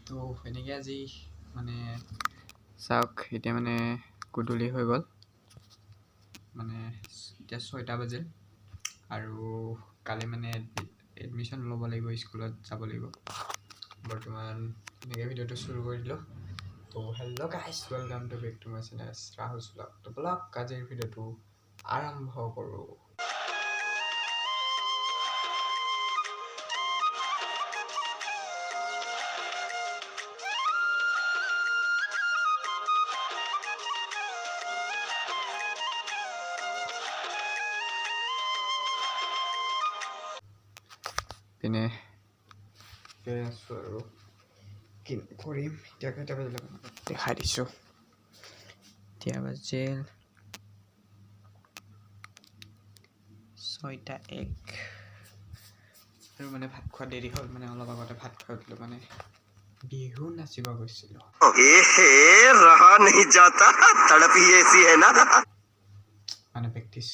তো এনেকৈ আজি মানে চাওক এতিয়া মানে গধূলি হৈ গ'ল মানে এতিয়া 6টা বাজিল আৰু কালি মানে এডমিশ্যন ল'ব লাগিব স্কুলত যাব লাগিব বৰ্তমান এনেকৈ ভিডিঅ'টো শুৰু কৰি দিলোঁ তো hello' guys welcome to back to my channel Rahul blog তো ব্লগ আজিৰ ভিডিঅ'টো আৰম্ভ কৰোঁ পিনে গৈ আছোঁ আৰু কি কৰিম এতিয়া কেইটা বাজিলে দেখাই দিছোঁ এতিয়া বাজিল 6:01 আৰু মানে ভাত খোৱা দেৰি হ'ল মানে অলপ আগতে ভাত খাই উঠিলোঁ মানে বিহু নাচিব গৈছিলোঁ মানে প্ৰেক্টিছ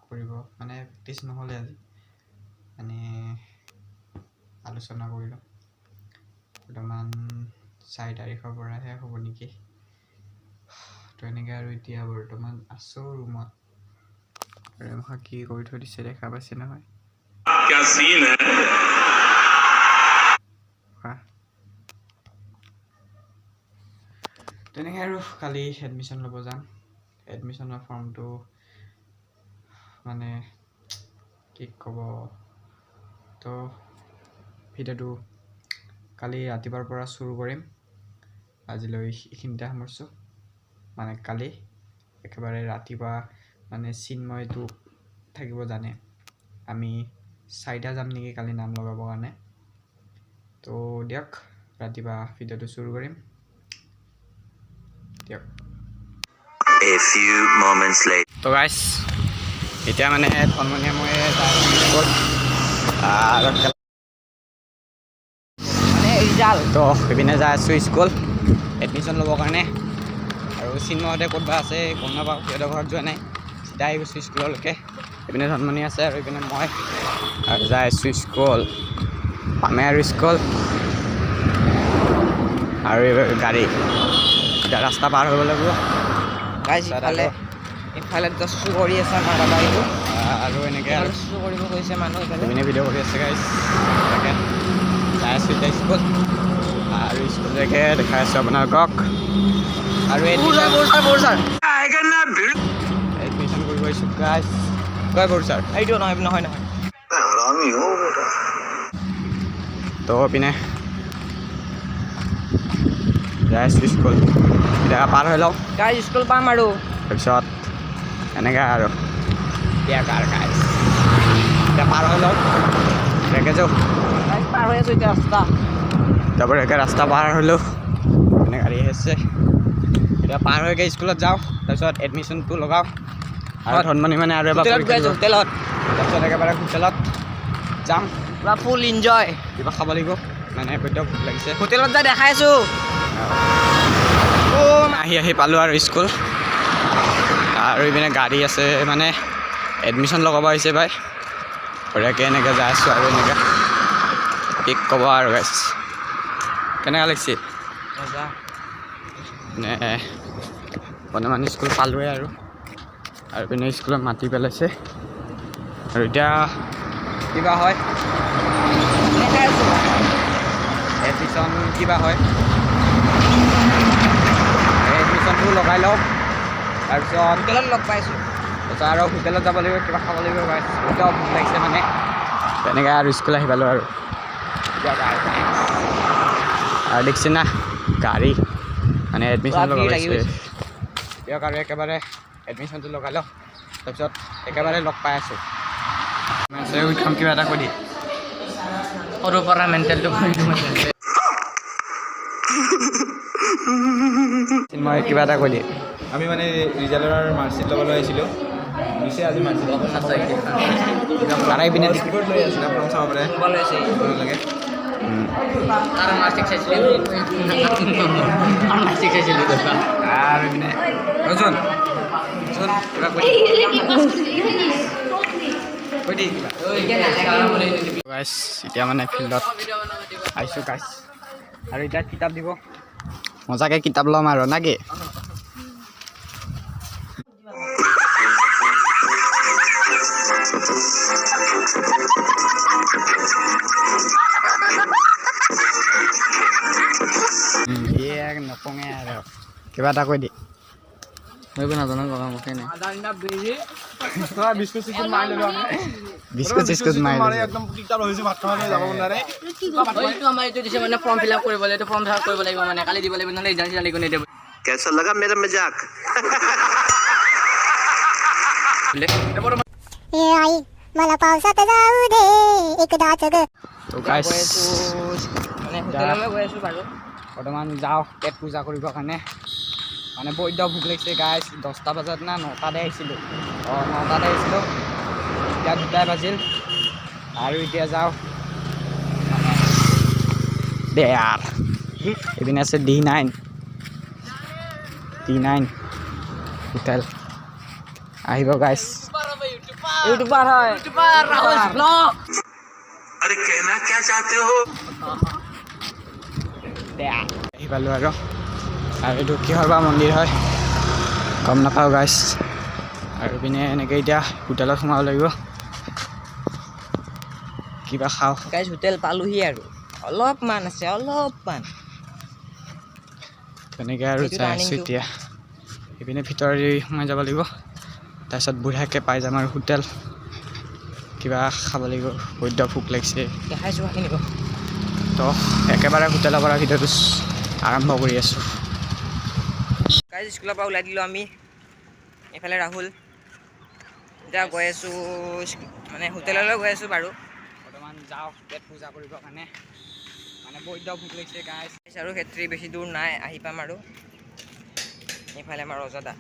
কৰিব মানে প্ৰেক্টিছ নহ'লে আজি মানে আলোচনা কৰিলোঁ বৰ্তমান 4 তাৰিখৰ পৰাহে হ'ব নেকি তো এনেকৈ আৰু এতিয়া বৰ্তমান আছোঁ ৰুমত আৰু কি কৰি থৈ দিছে দেখা পাইছে নহয় তেনেকৈ আৰু কালি এডমিশ্যন ল'ব যাম এডমিশ্যনৰ ফৰ্মটো মানে কি ক'ব তো ভিডিঅ'টো কালি ৰাতিপুৱাৰ পৰা চুৰু কৰিম আজিলৈ এইখিনিতে সামৰিছোঁ মানে কালি একেবাৰে ৰাতিপুৱা মানে চিন্ময়টো থাকিব জানে আমি 4টা যাম নেকি কালি নাম লগাবৰ কাৰণে তো দিয়ক ৰাতিপুৱা ভিডিঅ'টো চুৰু কৰিম দিয়ক তো গাইজ এতিয়া মানে ধনমণিয়ে মই তো সেইপিনে যাই আছোঁ স্কুল এডমিশ্যন ল'বৰ কাৰণে আৰু চিন্ময়তে ক'তবা আছে গম নাপাওঁ সিহঁতৰ ঘৰত যোৱা নাই চিধা আহি গৈছোঁ স্কুললৈকে এইপিনে ধনমণি আছে আৰু এইপিনে মই আৰু যাই আছোঁ স্কুল পামে আৰু স্কুল আৰু গাড়ী এতিয়া ৰাস্তা পাৰ হ'ব লাগিব ইফালে জাষ্ট কৰি আছে আমাৰ দাদা এইটো আৰু এনেকৈ আৰু কৰিব গৈছে মানুহ এইপিনে ভিডিঅ' কৰি আছে গাইজ তাকে যাই আছোঁ এতিয়া স্কুল আৰু স্কুললৈকে দেখাই আছোঁ আপোনালোকক আৰু এডমিশ্যন কৰিব আহিছোঁ গাইজ কয় কৰোঁ ছাৰ এইটো নহয় তো পিনে যাই আছোঁ স্কুল এতিয়া পাৰ হৈ লওঁ গাইজ স্কুল পাম আৰু তাৰপিছত এনেকৈ আৰু এতিয়া পাৰ হৈ লওঁ এনেকৈ যাওঁ পাৰ হৈ আছোঁ এতিয়া ৰাস্তা তাৰপৰা একে ৰাস্তা পাৰ হ'লোঁ এনে গাড়ী আহিছে এতিয়া পাৰ হৈকে স্কুলত যাওঁ তাৰপিছত এডমিশ্যনটো লগাওঁ আৰু ধনমণি মানে আৰু এবাৰ হোটেলত তাৰপিছত একেবাৰে হোটেলত যাম পূৰা ফুল ইনজয় কিবা খাব লাগিব মানে একদম ভোক লাগিছে হোটেলত যাই দেখাই আছোঁ আহি পালোঁ আৰু স্কুল আৰু এইপিনে গাড়ী আছে মানে এডমিশ্যন লগাব আহিছে ভাই বঢ়িয়াকৈ এনেকৈ যাই আছোঁ আৰু এনেকৈ কি ক'ব আৰু গাইছ কেনেকুৱা লাগিছে মানে বৰ্তমান স্কুল পালোঁৱে আৰু পিনে স্কুলত মাতি পেলাইছে আৰু এতিয়া কিবা হয় এডমিশ্যন কিবা হয় এডমিশ্যনটো লগাই লওক তাৰপিছত হোটেলত লগ পাইছোঁ তাৰপিছত আৰু হোটেলত যাব লাগিব কিবা খাব লাগিব এতিয়াও ভোক লাগিছে মানে তেনেকৈ আৰু স্কুল আহি পালোঁ আৰু দেখিছে না গাড়ী মানে এডমিশ্যন লগাইছে দিয়ক আৰু একেবাৰে এডমিশ্যনটো লগাই লওক তাৰপিছত একেবাৰে লগ পাই আছোঁ কিবা এটা কৈ দিয়ে সৰুৰ পৰা মেণ্টেলটো মই কিবা এটা কৈ দিয়ে আমি মানে ৰিজাল্টৰ মাৰ্কশ্বিট ল'বলৈ আহিছিলোঁ দিছে আজি মাৰ্কশ্বিট পিনে ৰিপৰ্ট লৈ আছিলে আপোনালোক চাব পাৰে লাগে আৰু পিনে কিবা কৈ গাইছ এতিয়া মানে ফিল্ডত আহিছোঁ গাইছ আৰু এতিয়া কিতাপ দিব মজাকৈ কিতাপ ল'ম আৰু না কি নকঙে আৰু কিবা এটা কৈ দি মই একো নাজানো কবা মুখে নাই বিস্কুট চিস্কুট মাৰি ল'লো আমি বিস্কুট চিস্কুট মাৰি একদম কিতাপ লৈছোঁ ভাত খাবলৈ যাব নোৱাৰে আমাৰ এইটো দিছে মানে ফৰ্ম ফিল আপ কৰিবলৈ এইটো ফৰ্ম ফিল আপ কৰিব লাগিব মানে কালি দিব লাগিব নহ'লে এক্সাম চিজাম লিখিব নিদিব कैसा लगा मेरा मजाक आई मला पावसात जाऊ दे एकदा जग তো গাইছ মানে হোটেললৈ গৈ আছোঁ বাৰু বৰ্তমান যাওঁ পেট পূজা কৰিবৰ কাৰণে মানে বৈদ্য ভোক লাগিছে গাইছ 10টা বজাত না 9টাতে আহিছিলোঁ 9টাতে আহিছিলোঁ এতিয়া 2টাই বাজিল আৰু এতিয়া যাওঁ দেয়াৰ এইপিনে আছে D9 হোটেল আহিব গাইছ ইউটিউবাৰ হয় ৰাহুল ব্লগ अरे कहना क्या चाहते हो আহি পালোঁ আৰু এইটো কিহৰ বা মন্দিৰ হয় গম নাপাওঁ গাইছ আৰু পিনে এনেকৈ এতিয়া হোটেলত সোমাব লাগিব কিবা খাওঁ গাইজ হোটেল পালোহি আৰু অলপমান আছে অলপমান তেনেকৈ আৰু যাই আছোঁ এতিয়া এইপিনে ভিতৰেদি সোমাই যাব লাগিব তাৰপিছত বঢ়িয়াকৈ পাই যাম আৰু হোটেল কিবা খাব লাগিব বৈদ্য ভোক লাগিছে দেখাইছোঁ কিনিব তো একেবাৰে হোটেলৰ পৰা ভিডিঅ'টো আৰম্ভ কৰি আছোঁ গাইজ স্কুলৰ পৰা ওলাই দিলোঁ আমি এইফালে ৰাহুল এতিয়া গৈ আছোঁ মানে হোটেললৈ গৈ আছোঁ বাৰু বৰ্তমান যাওঁ পেট পূজা কৰিবৰ কাৰণে মানে বৈদ্য ভোক লাগিছে গাইছ আৰু ক্ষেত্ৰী বেছি দূৰ নাই আহি পাম আৰু এইফালে আমাৰ অজদা